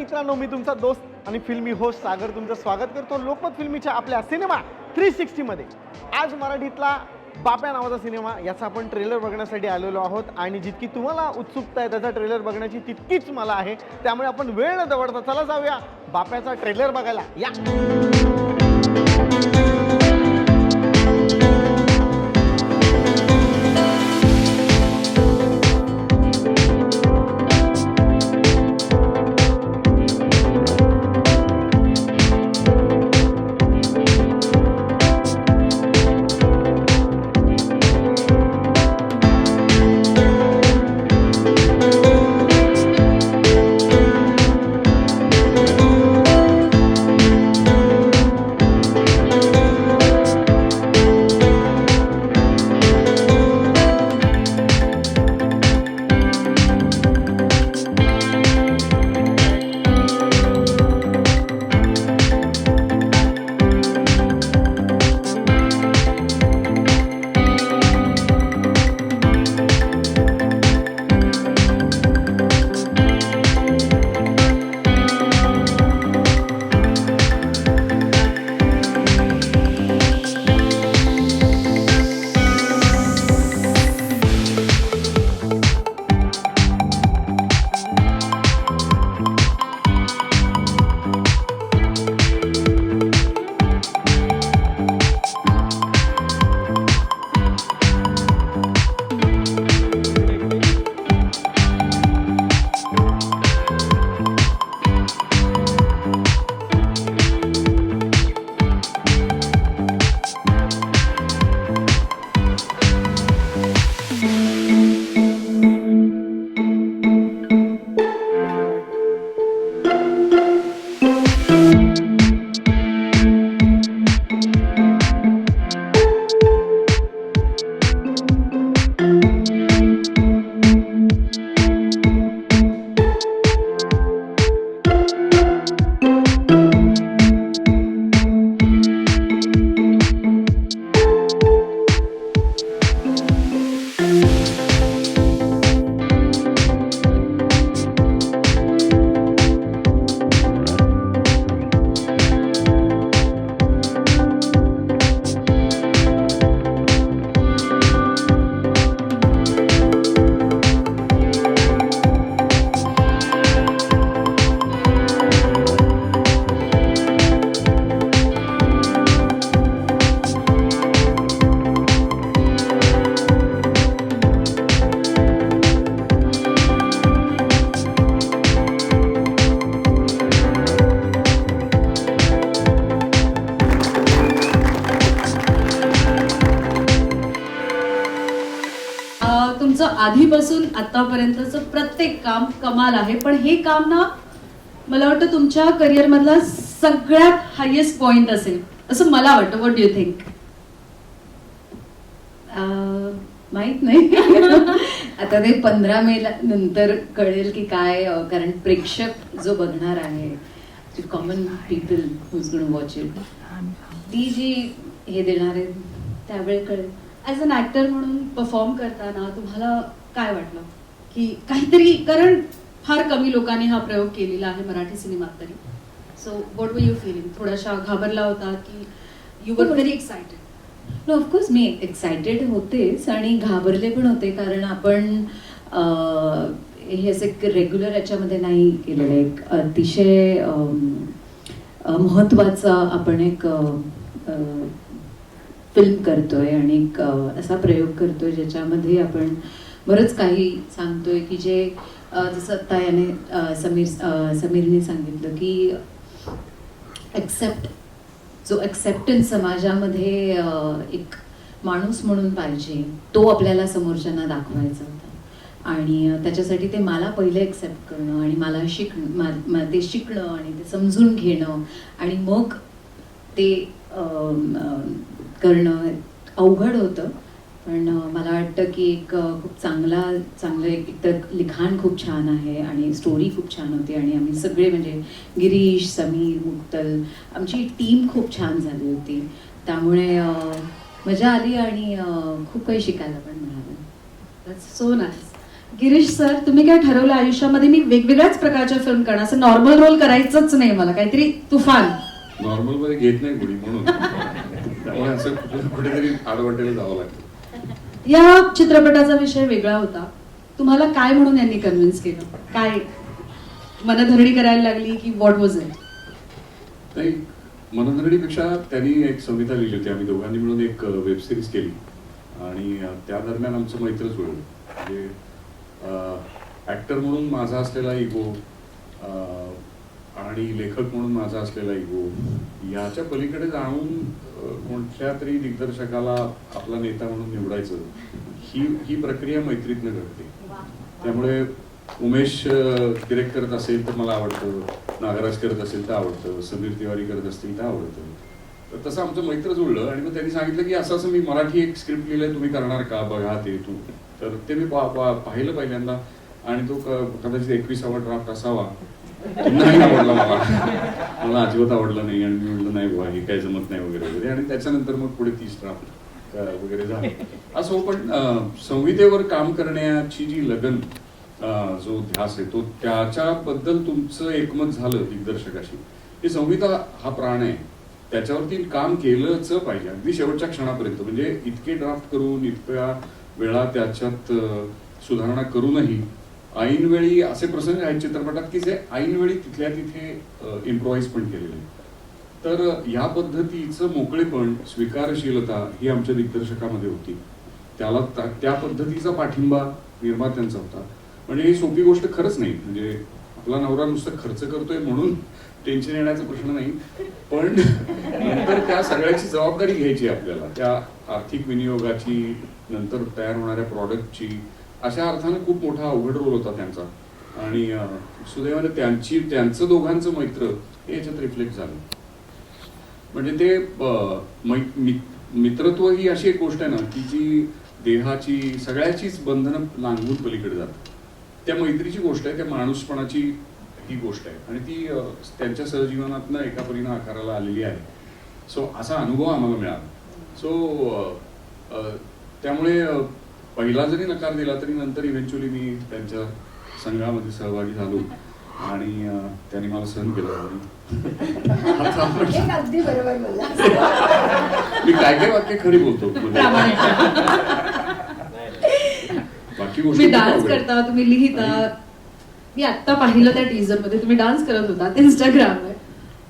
मित्रांनो, मी तुमचा दोस्त आणि फिल्मी होस्ट सागर तुमचं स्वागत करतो लोकमत फिल्मीच्या आपल्या सिनेमा 360 मध्ये. आज मराठीतला बाप्या नावाचा सिनेमा याचा आपण ट्रेलर बघण्यासाठी आलेलो आहोत आणि जितकी तुम्हाला उत्सुकता आहे त्याचा ट्रेलर बघण्याची तितकीच मला आहे. त्यामुळे आपण वेळ न दवडता चला जाऊया बाप्याचा ट्रेलर बघायला. या तुमचं आधीपासून आतापर्यंतचं प्रत्येक काम कमाल आहे, पण हे काम ना मला वाटतं तुमच्या करिअर मधला सगळ्यात हायेस्ट पॉइंट असेल असं मला वाटतं. What do you think? माहित नाही. आता ते 15 मे नंतर कळेल की काय, कारण प्रेक्षक जो बघणार आहे, common people who's going to watch it, ती जी हे देणार आहे त्यावेळी कळेल. ॲज अन ॲक्टर म्हणून परफॉर्म करताना तुम्हाला काय वाटलं की काहीतरी, कारण फार कमी लोकांनी हा प्रयोग केलेला आहे मराठी सिनेमात तरी. So what are you feeling? थोडाशा घाबरला होता की you are very excited? No, of course मी एक्सायटेड होतेच आणि घाबरले पण होते, कारण आपण हे असं रेग्युलर याच्यामध्ये नाही केलेलं. एक अतिशय महत्त्वाचा आपण एक फिल्म करतोय आणि एक असा प्रयोग करतोय ज्याच्यामध्ये आपण बरंच काही सांगतोय की जे जसं आता याने समीरने सांगितलं की जो ॲक्सेप्टन्स समाजामध्ये एक माणूस म्हणून पाहिजे, तो आपल्याला समोरच्यांना दाखवायचा होता. आणि त्याच्यासाठी ते मला पहिले ॲक्सेप्ट करणं आणि मला ते शिकणं आणि ते समजून घेणं आणि मग ते करणं अवघड होतं. पण मला वाटतं की एक खूप चांगलं एक तर लिखाण खूप छान आहे आणि स्टोरी खूप छान होती आणि आम्ही सगळे म्हणजे गिरीश, समीर, मुक्तल, आमची टीम खूप छान झाली होती. त्यामुळे मजा आली आणि खूप काही शिकायला पण मिळालं. That's so nice. Girish sir, तुम्ही काय ठरवलं आयुष्यामध्ये मी वेगवेगळ्याच प्रकारच्या फिल्म करणार, असं नॉर्मल रोल करायचंच नाही मला, काहीतरी तुफान? नॉर्मल मध्ये घेत नाही कुणी म्हणून त्यामुळे असं कुठेतरी आडवाटेला जावं लागतं. या चित्रपटाचा विषय वेगळा होता, तुम्हाला काय म्हणून यांनी कन्व्हिन्स केलं? काय मनधरणी करायला लागली की व्हॉट वॉज इट? नाही, मनधरणीपेक्षा त्यांनी एक संहिता लिहिली होती. आम्ही दोघांनी मिळून एक वेब सिरीज केली आणि त्या दरम्यान आमचं मैत्र जुळलं. म्हणजे ऍक्टर म्हणून माझा असलेला इगो आणि लेखक म्हणून माझा असलेला इगो याच्या पलीकडे जाऊन कोणत्या तरी दिग्दर्शकाला आपला नेता म्हणून निवडायचं, ही प्रक्रिया मैत्रीतनं घडते. त्यामुळे उमेश डिरेक्ट करत असेल तर मला आवडतं, नागराज करत असेल तर आवडतं, समीर तिवारी करत असतील तर आवडतं. तर तसं आमचं मैत्र जुळलं आणि मग त्यांनी सांगितलं की असं असं मी मराठी एक स्क्रिप्ट लिहिलंय, तुम्ही करणार का, बघा ते तू. तर ते मी पाहिलं पहिल्यांदा आणि तो कदाचित 21वा ड्राफ्ट असावा. नाही आवडला मला अजिबात आवडलं नाही आणि मी म्हटलं नाही बुवा हे काय जमत नाही वगैरे वगैरे. आणि त्याच्यानंतर मग पुढे 30 ड्राफ्ट वगैरे झाले असो. पण संहितेवर काम करण्याची जी लगन, जो ध्यास आहे तो, त्याच्याबद्दल तुमचं एकमत झालं दिग्दर्शकाशी. ही संहिता हा प्राण आहे, त्याच्यावरती काम केलंच पाहिजे अगदी शेवटच्या क्षणापर्यंत. म्हणजे इतके ड्राफ्ट करून इतक्या वेळा त्याच्यात सुधारणा करूनही ऐनवेळी असे प्रसंग आहेत चित्रपटात की जे ऐनवेळी तिथल्या तिथे इम्प्रोव्हाइज पण केलेले. तर या पद्धतीचं मोकळेपण, स्वीकारशीलता ही आमच्या दिग्दर्शकामध्ये होती. त्याला त्या पद्धतीचा पाठिंबा निर्मात्यांचा होता. म्हणजे ही सोपी गोष्ट खरंच नाही. म्हणजे आपला नवरा नुसतं खर्च करतोय म्हणून टेन्शन येण्याचा प्रश्न नाही, पण नंतर त्या सगळ्याची जबाबदारी घ्यायची आपल्याला, त्या आर्थिक विनियोगाची, नंतर तयार होणाऱ्या प्रॉडक्टची. अशा अर्थाने खूप मोठा अवघड रोल होता त्यांचा. आणि सुदैवाने त्यांचं दोघांचं मैत्र हे याच्यात रिफ्लेक्ट झालं. म्हणजे ते मित्रत्व ही अशी एक गोष्ट आहे ना की जी देहाची सगळ्याचीच बंधनं लांघून पलीकडे जातात. त्या मैत्रीची गोष्ट आहे, त्या माणूसपणाची ही गोष्ट आहे आणि ती त्यांच्या सहजीवनातनं एका परीनं आकाराला आलेली आहे. सो असा अनुभव आम्हाला मिळाला. सो त्यामुळे पहिला जरी नकार दिला तरी नंतर इव्हेंच्युअली मी त्यांच्या संघामध्ये सहभागी झालो आणि त्यांनी मला सहन केलं. अगदी बरोबर बोलला. मी काय वाक्य खरी बोलतो. बाकी तुम्ही गोष्टी डान्स करता, तुम्ही लिहिता. मी आता पाहिलं त्या टीजर मध्ये तुम्ही डान्स करत होता इंस्टाग्रामवर.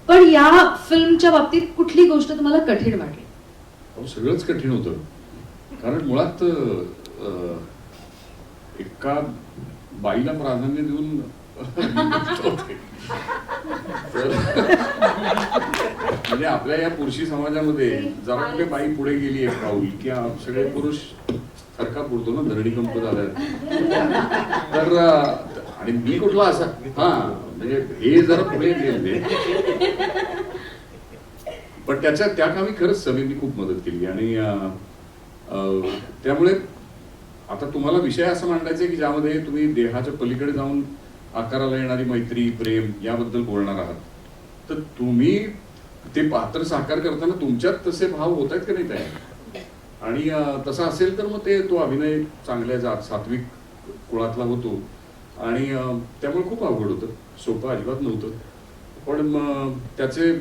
पण या फिल्मच्या बाबतीत कुठली गोष्ट तुम्हाला कठीण वाटली? सगळंच कठीण होतं. कारण मुळात एका बाईला प्राधान्य देऊन म्हणजे आपल्या या पुरुषी समाजामध्ये जरा कुठे बाई पुढे गेली एक पाऊल की सगळे पुरुष थरका पुरतो ना, धरणीकंप झाला. तर आणि मी कुठला असा म्हणजे हे जरा पुढे गेले. पण त्या कामी खरंच समीरनी खूप मदत केली. आणि त्यामुळे आता तुम्हाला विषय असा मांडायचा आहे की ज्यामध्ये तुम्ही देहाच्या पलीकडे जाऊन आकाराला येणारी मैत्री, प्रेम याबद्दल बोलणार आहात. तर तुम्ही ते पात्र साकार करताना तुमच्यात तसे भाव होत आहेत का नाही तयार? आणि तसं असेल तर मग तो अभिनय चांगल्या सात्विक कुळातला होतो. आणि त्यामुळे खूप अवघड होतं, सोपं अजिबात नव्हतं. पण मग त्याचे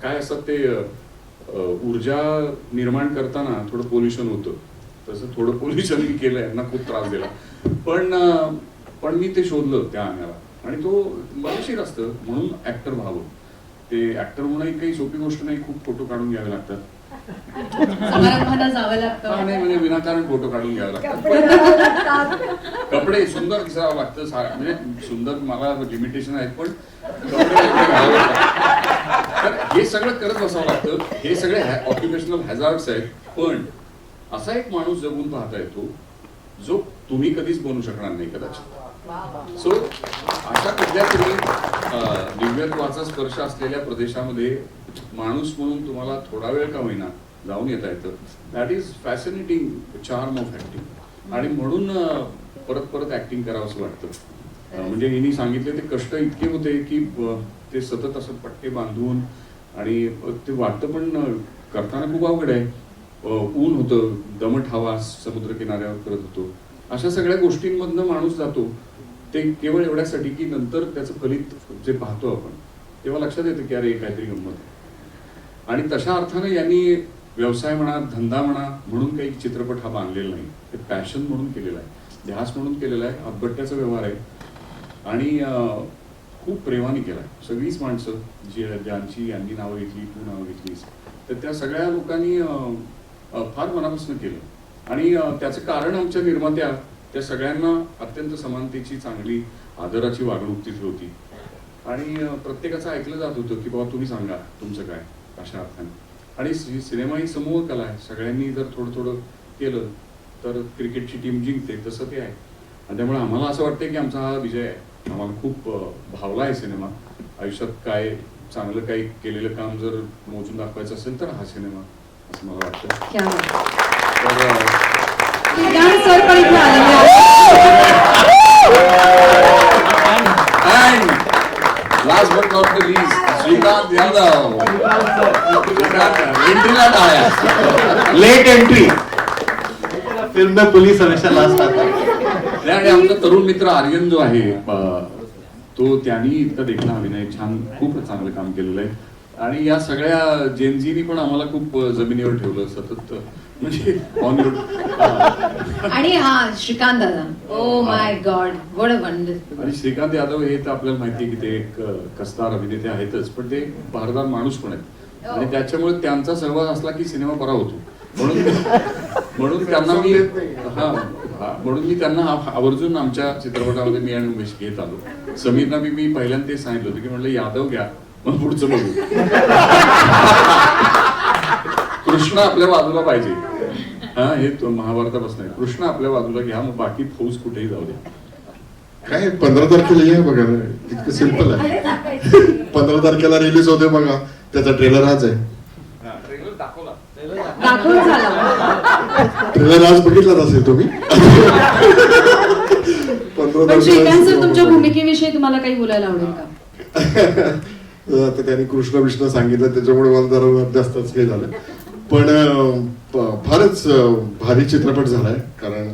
काय असतात ते ऊर्जा निर्माण करताना थोडं पोल्युशन होतं. तसं थोडं पोल्युशन मी केलं, यांना खूप त्रास दिला. पण मी ते शोधलं त्या अंगाला. आणि तो मजेशीर असतं म्हणून ऍक्टर व्हावं. ते ऍक्टर होणं काही सोपी गोष्ट नाही. खूप फोटो काढून घ्यावे लागतात, समारंभाला जावं लागतं. नाही म्हणजे विनाकारण फोटो काढून घ्यावे लागतात, कपडे सुंदर दिसावं लागतं. म्हणजे सुंदर मला लिमिटेशन आहेत, पण कपडे घालावे लागतात. तर हे सगळं करत बसावं लागतं. हे सगळे ऑक्युपेशनल हॅझार्ड्स आहेत. पण असा एक माणूस जगून पाहता येतो जो तुम्ही कधीच बनू शकणार नाही कदाचित. सो अशा कुठल्या तरी दिव्यत्वाचा स्पर्श असलेल्या प्रदेशामध्ये माणूस म्हणून तुम्हाला थोडा वेळ का होईना जाऊन येता येतं. That is fascinating charm of acting. आणि म्हणून परत परत ऍक्टिंग करावं असं वाटतं. म्हणजे हिनी सांगितले ते कष्ट इतके होते की ते सतत असं पट्टे बांधून, आणि ते वाटतं पण करताना खूप अवघड आहे. ऊन होतं, दमट हवा समुद्र किनाऱ्यावर करत होतो अशा सगळ्या गोष्टींमधनं माणूस जातो ते केवळ एवढ्यासाठी की नंतर त्याचं फलित जे पाहतो आपण तेव्हा लक्षात येतं की अरे काहीतरी गंमत आहे. आणि तशा अर्थाने यांनी व्यवसाय म्हणा, धंदा म्हणा म्हणून काही चित्रपट हा बांधलेला नाही, ते पॅशन म्हणून केलेला आहे, ध्यास म्हणून केलेला आहे, हातभट्ट्याचा व्यवहार आहे आणि खूप प्रेमाने केला आहे. सगळीच माणसं ज्यांची यांनी नावं घेतली, तू नावं घेतलीस, तर त्या सगळ्या लोकांनी फार मनापासून केलं आणि त्याचं कारण आमच्या निर्मात्या त्या सगळ्यांना अत्यंत समानतेची, चांगली आदराची वागणूक तिथे होती आणि प्रत्येकाचं ऐकलं जात होतं की बाबा तुम्ही सांगा तुमचं काय, अशा अर्थाने. आणि सिनेमा ही समूह कला आहे, सगळ्यांनी जर थोडं थोडं केलं तर क्रिकेटची टीम जिंकते, तसं ते आहे. आणि त्यामुळे आम्हाला असं वाटतं की आमचा हा विजय आहे. आम्हाला खूप भावला आहे सिनेमा. आयुष्यात काय चांगलं काही केलेलं काम जर मोजून दाखवायचं असेल तर हा सिनेमा, असं मला वाटतं. क्या बात. तर श्रीकांत सर पण इथे आलेले आहेत. Last but not the least, Shrikant Yadav. एंट्रीला टाळ्या, लेट एंट्री. फिल्म में पुलिस हमेशा लास्ट आता है. आणि आमचा तरुण मित्र आर्यन जो आहे तो त्यांनी इतका देखणा अभिनय छान, खूप चांगलं काम केलेलं आहे. आणि या सगळ्या जेनजीनी पण आम्हाला खूप जमिनीवर ठेवलं सतत, म्हणजे ऑन आणि हा श्रीकांत दादा, oh my God, what a wonderful. आणि श्रीकांत यादव हे तर आपल्याला माहिती आहे की ते एक कसदार अभिनेते आहेतच, पण ते भारदार माणूस पण आहेत आणि त्याच्यामुळे त्यांचा सहभाग असला की सिनेमा बरा होतो. म्हणून त्यांना मी म्हणून मी त्यांना आवर्जून आमच्या चित्रपटामध्ये मी आणि उमेश घेत आलो. समीरना मी पहिल्यांदा ते सांगितलं होतं की म्हटलं यादव घ्या, मग पुढचं बघू. कृष्ण आपल्या बाजूला पाहिजे, हा हे महाभारतापासून आहे. कृष्ण आपल्या बाजूला घ्या, मग बाकी फौज कुठेही जाऊ द्या. काय 15 तारखेला या बघा, इतकं सिंपल आहे. 15 तारखेला रिलीज होते बघा, त्याचा ट्रेलर आज आहे. दाखवून झाला. ट्रेलर आज बघितलाच असेल तुम्ही. 15 पण श्रीकांत सर, तुमच्या तारखेला भूमिकेविषयी तुम्हाला काही बोलायला आवडेल का? आता त्यांनी कृष्ण विष्णू सांगितलं त्याच्यामुळे मला जरा जास्तच हे झालं, पण फारच भारी चित्रपट झालाय. कारण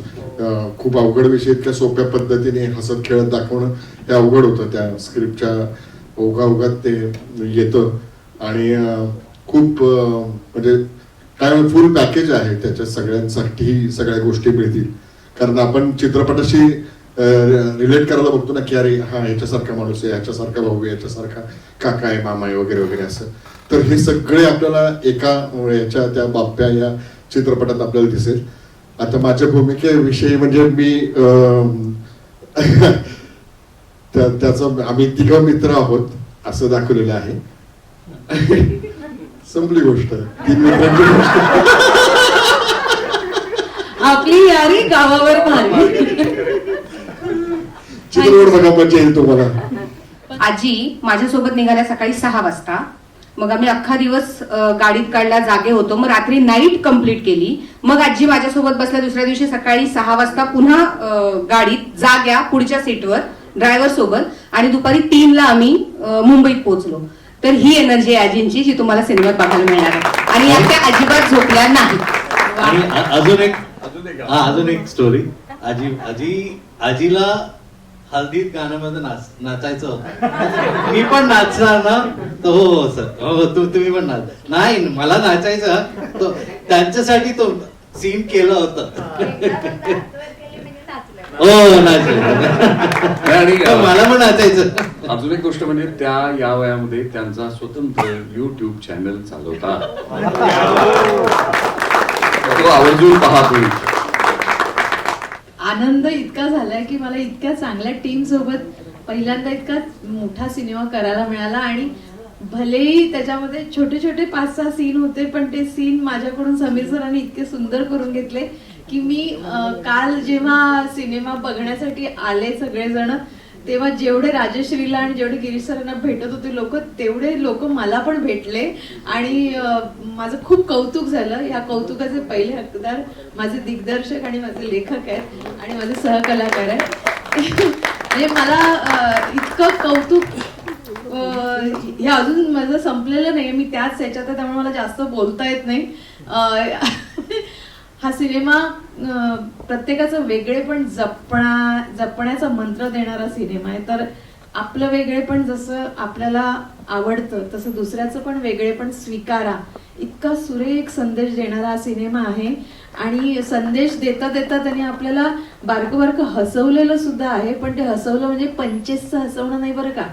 खूप अवघड विषय इतक्या सोप्या पद्धतीने हसत खेळत दाखवणं हे अवघड होतं. त्या स्क्रिप्टच्या ओघाओघात ते येतं आणि खूप म्हणजे काय फुल पॅकेज आहे त्याच्यात, सगळ्यांसाठी सगळ्या गोष्टी मिळतील. कारण आपण चित्रपटाशी रिलेट करायला बघतो ना की अरे हा याच्यासारखा माणूस आहे, याच्यासारखा भाऊ आहे, याच्यासारखा काका आहे, मामा आहे वगैरे वगैरे असं. तर हे सगळे आपल्याला एका याच्या त्या बाप्या या चित्रपटात आपल्याला दिसेल. आता माझ्या भूमिकेविषयी म्हणजे मी त्याचं आम्ही 3 मित्र आहोत असं दाखवलेलं आहे. संपली गोष्ट, 3 मित्रांची गोष्ट. आपली यारी गावावर भारी. चित्रपट बघा, मजा येईल तुम्हाला. आजी माझ्यासोबत निघाल्या सकाळी 6 वाजता. मग आम्ही अख्खा दिवस गाडीत काढला, जागे होतो. मग रात्री नाईट कंप्लीट केली. मग आजी माझ्यासोबत बसल्या दुसऱ्या दिवशी सकाळी 6 वाजता पुन्हा गाडीत जाग्या पुढच्या सीटवर ड्रायव्हर सोबत, आणि दुपारी 3ला आम्ही मुंबईत पोहोचलो. तर ही एनर्जी आहे आजींची जी तुम्हाला सिनेमात बघायला मिळणार आहे. आणि या त्या अजिबात झोपल्या नाही. आणि अजून एक स्टोरी. आजीला हल्दीत गाण्यामध्ये नाचायचं होतं. मी पण नाचणार ना, तर हो सर, हो तुम्ही पण नाच. नाही, मला नाचायचं, तो त्यांच्यासाठी तो सीन केलं होतं. हो नाचलं. आणि मला पण नाचायचं. अजून एक गोष्ट म्हणजे त्या या वयामध्ये त्यांचा स्वतंत्र YouTube चॅनल चालवता, तो आवर्जून पहा तुम्ही. आनंद इतका झालाय की मला इतक्या चांगल्या टीम सोबत पहिल्यांदा इतका मोठा सिनेमा करायला मिळाला. आणि भलेही त्याच्यामध्ये छोटे छोटे 5-6 सीन होते, पण ते सीन माझ्याकडून समीर सरांनी इतके सुंदर करून घेतले की मी काल जेव्हा सिनेमा बघण्यासाठी आले सगळेजण, तेव्हा जेवढे राजश्रीला आणि जेवढे गिरीश सरांना भेटत होते लोक, तेवढे लोक मला पण भेटले. आणि माझं खूप कौतुक झालं. या कौतुकाचे पहिले हकदार माझे दिग्दर्शक आणि माझे लेखक आहेत आणि माझे सहकलाकार आहेत. म्हणजे मला इतकं कौतुक, हे अजून माझं संपलेलं नाही, मी त्याच ह्याच्यात, त्यामुळे मला जास्त बोलता येत नाही. हा सिनेमा प्रत्येकाचं वेगळेपण जपण्याचा मंत्र देणारा सिनेमा आहे. तर आपलं वेगळेपण जसं आपल्याला आवडतं तसं दुसऱ्याचं पण वेगळेपण स्वीकारा, इतका सुरेख संदेश देणारा हा सिनेमा आहे. आणि संदेश देता देता त्यांनी आपल्याला बारकं बारकं हसवलेलं सुद्धा आहे. पण ते हसवलं म्हणजे पंचेसचं हसवणं नाही बरं का,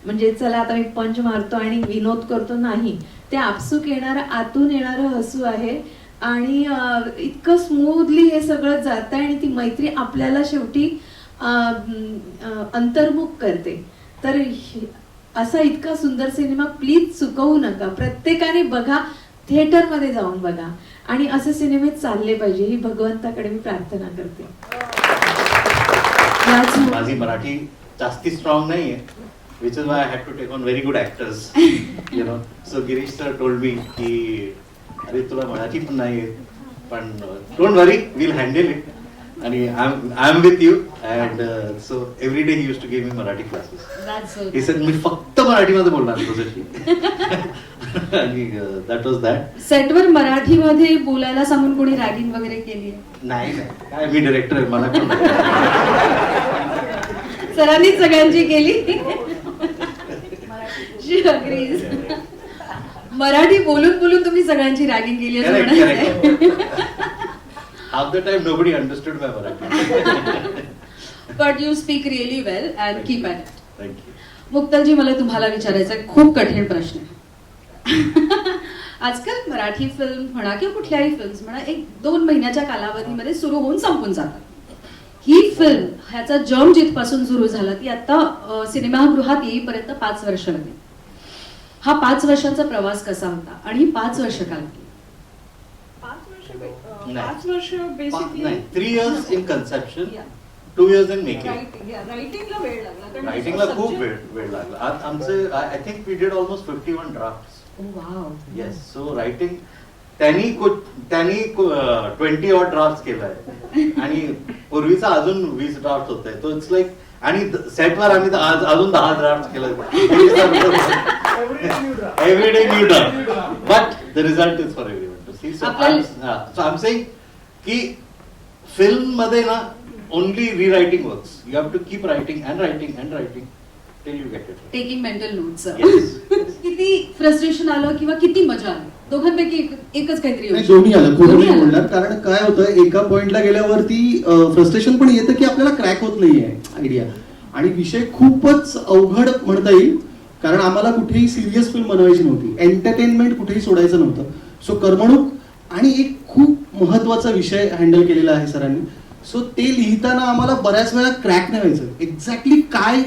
म्हणजे चला आता मी पंच मारतो आणि विनोद करतो, नाही. ते आपसूक येणारं, आतून येणारं हसू आहे. आणि इतकं स्मूथली हे सगळं जात आहे आणि ती मैत्री आपल्याला शेवटी अंतर्मुख करते. तर असा इतका सुंदर सिनेमा प्लीज चुकवू नका, प्रत्येकाने बघा, थिएटरमध्ये जाऊन बघा आणि असे सिनेमे चालले पाहिजे, ही भगवंताकडे मी प्रार्थना करते. माझी मराठी जास्ती स्ट्रॉंग नाहीये, which is why I had to take on very good actors, you know. So Girish sir told me की अरे तुला मराठी पण नाही येत, पण don't worry, we'll handle it. आणि I'm with you, and so every day he used to give me Marathi classes. That's so He said मी फक्त मराठीमध्ये बोलणार तुझ्याशी. आणि that was that. सेटवर मराठीमध्ये बोलायला सांगून कोणी रॅगिंग वगैरे केली आहे? नाही काय, मी डिरेक्टर आहे, मला कोण सरांनी सगळ्यांची केली. She agrees. मराठी बोलून बोलून तुम्ही सगळ्यांची रॅगिंग केली असं म्हणायचंय. half the time nobody understood my Marathi. But you speak really well and keep at it. Thank you. मुक्तलजी, मला तुम्हाला विचारायचा एक खूप कठीण प्रश्न आहे. आजकाल मराठी फिल्म म्हणा किंवा कुठल्याही फिल्म्स म्हणा 1-2 महिन्याच्या कालावधीमध्ये सुरू होऊन संपून जातात. ही फिल्म ह्याचा जर्म जिथपासून सुरू झाला ती आता सिनेमागृहात येईपर्यंत 5 वर्ष लागली. हा 5 वर्षांचा प्रवास कसा होता आणि 5 वर्ष काय लागली? 5 वर्ष बेसिकली नाही, 3 years in conception, 2 years in making. रायटिंगला वेळ लागला, कारण रायटिंगला खूप subject- वेळ लागला. आमचे I think we did almost 51 drafts. Yes, so writing त्यांनी 20 odd drafts केलाय आणि पूर्वीचा अजून 20 ड्राफ्ट होत आहे. तो इट्स लाईक, आणि सेटवर आम्ही अजून 10 ड्राफ्ट केलं. Every day new draft, but the result is for everyone to see. So I am saying की फिल्म मध्ये ना only rewriting works. You have to keep writing and writing and writing till you get it. Taking mental notes. Yes. किती frustration आलं किंवा किती मजा आली? दोघांपैकी एकच काहीतरी नाही, होऊ दोन्ही आलं, खोटं दोन्ही नाही आलं. बोलणार. कारण काय होतं, एका पॉइंटला गेल्यावरती फ्रस्ट्रेशन पण येतं की आपल्याला क्रॅक होत नाहीये आयडिया, आणि विषय खूपच अवघड म्हणता येईल. कारण आम्हाला कुठेही सिरियस फिल्म बनवायची नव्हती, एंटरटेनमेंट कुठेही सोडायचं नव्हतं. सो करमणूक आणि एक खूप महत्वाचा विषय हँडल केलेला आहे सरांनी. सो ते लिहिताना आम्हाला बऱ्याच वेळा क्रॅक नाही व्हायचं, एक्झॅक्टली काय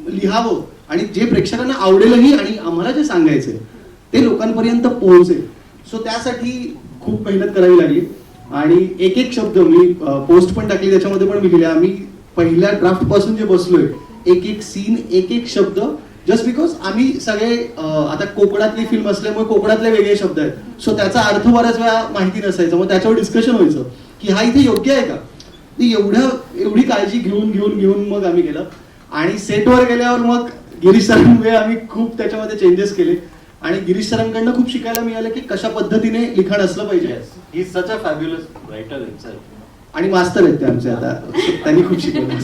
लिहावं आणि जे प्रेक्षकांना आवडेलही आणि आम्हाला जे सांगायचंय ते लोकांपर्यंत पोहोचेल. सो त्यासाठी खूप मेहनत करावी लागली आणि एक एक शब्द मी पोस्ट पण टाकली, त्याच्यामध्ये पण मी लिहिले. आम्ही पहिल्या ड्राफ्ट पासून जे बसलोय, एक एक सीन, एक एक शब्द, जस्ट बिकॉज आम्ही सगळे आता कोकणातली फिल्म असल्यामुळे कोकणातले वेगळे शब्द आहेत. सो त्याचा अर्थ बऱ्याच वेळा माहिती नसायचा, मग त्याच्यावर डिस्कशन व्हायचं की हा इथे योग्य आहे का. एवढी काळजी घेऊन मग आम्ही गेलो आणि सेटवर गेल्यावर मग गिरीश सरांमुळे आम्ही खूप त्याच्यामध्ये चेंजेस केले आणि गिरीश सरांकडनं खूप शिकायला मिळालं की कशा पद्धतीने लिखाण असलं पाहिजे. He is such a fabulous writer himself. आणि मास्तर आहेत ते आमचे आता, त्यांनी खूप शिकवलं.